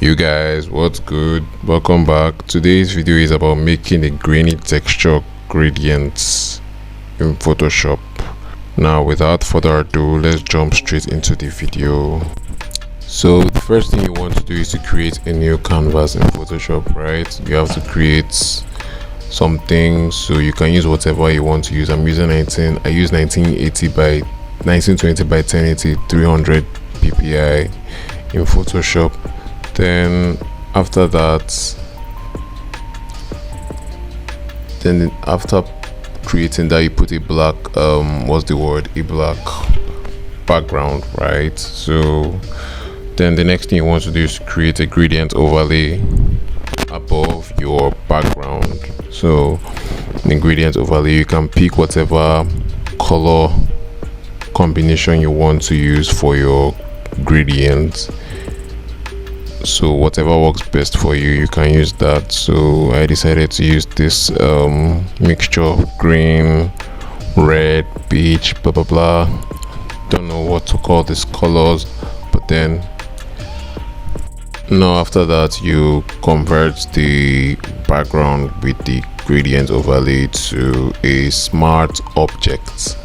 You guys, what's good? Welcome back. Today's video is about making a grainy texture gradients in Photoshop. Now without further ado, let's jump straight into the video. So the first thing you want to do is to create a new canvas in Photoshop, right? You have to create something, so you can use whatever you want to use. I use 1920 by 1080 300 ppi in Photoshop. Then after creating that, you put a black a black background, right? So then the next thing you want to do is create a gradient overlay above your background. So the gradient overlay, you can pick whatever color combination you want to use for your gradient. So whatever works best for you, you can use that. So I decided to use this mixture of green, red, beige, blah blah blah. Don't know what to call these colors, but then now after that, you convert the background with the gradient overlay to a smart object.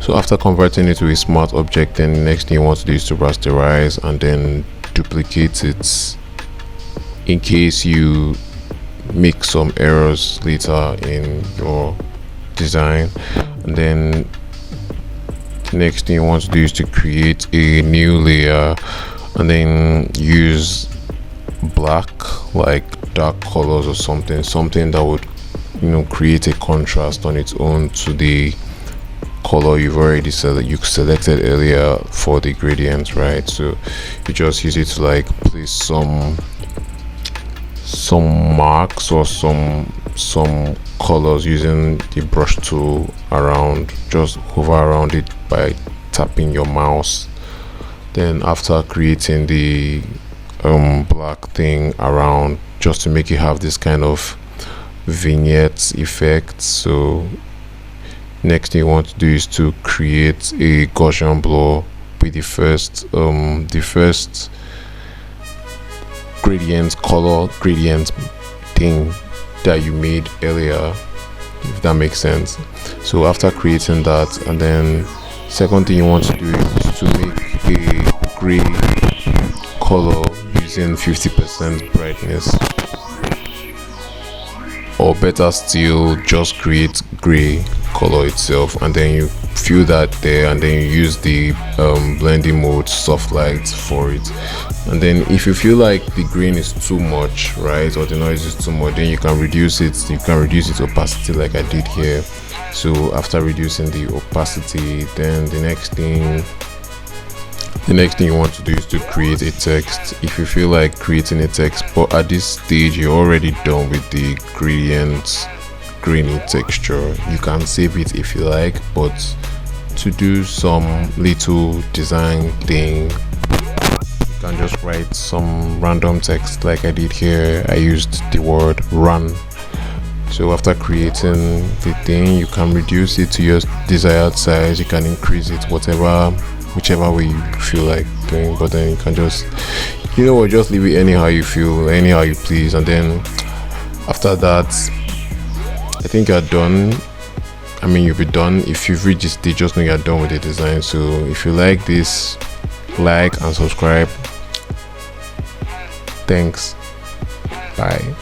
So after converting it to a smart object, then the next thing you want to do is to rasterize and then duplicate it in case you make some errors later in your design. And then the next thing you want to do is to create a new layer and then use black, like dark colors or something that would, create a contrast on its own to the color you've already selected earlier for the gradient, right? So you just use it to like place some marks or some colors using the brush tool around. Just hover around it by tapping your mouse. Then after creating the black thing around, just to make it have this kind of vignette effect. So next thing you want to do is to create a Gaussian blur with the first color gradient thing that you made earlier, if that makes sense. So after creating that, and then second thing you want to do is to make a gray color using 50% brightness, or better still, just create gray color itself and then you fill that there, and then you use the blending mode soft light for it. And then if you feel like the grain is too much, right, or the noise is too much, then you can reduce its opacity like I did here. So after reducing the opacity, then the next thing you want to do is to create a text. If you feel like creating a text, but at this stage you're already done with the grainy texture, you can save it if you like, but to do some little design thing, you can just write some random text like I did here. I used the word run. So after creating the thing, you can reduce it to your desired size, you can increase it, whichever way you feel like doing, but then you can just just leave it anyhow you feel, anyhow you please. And then after that, I think you're done. I mean, you'll be done. If you've reached this stage, just know you're done with the design. So if you like this, like and subscribe. Thanks. Bye.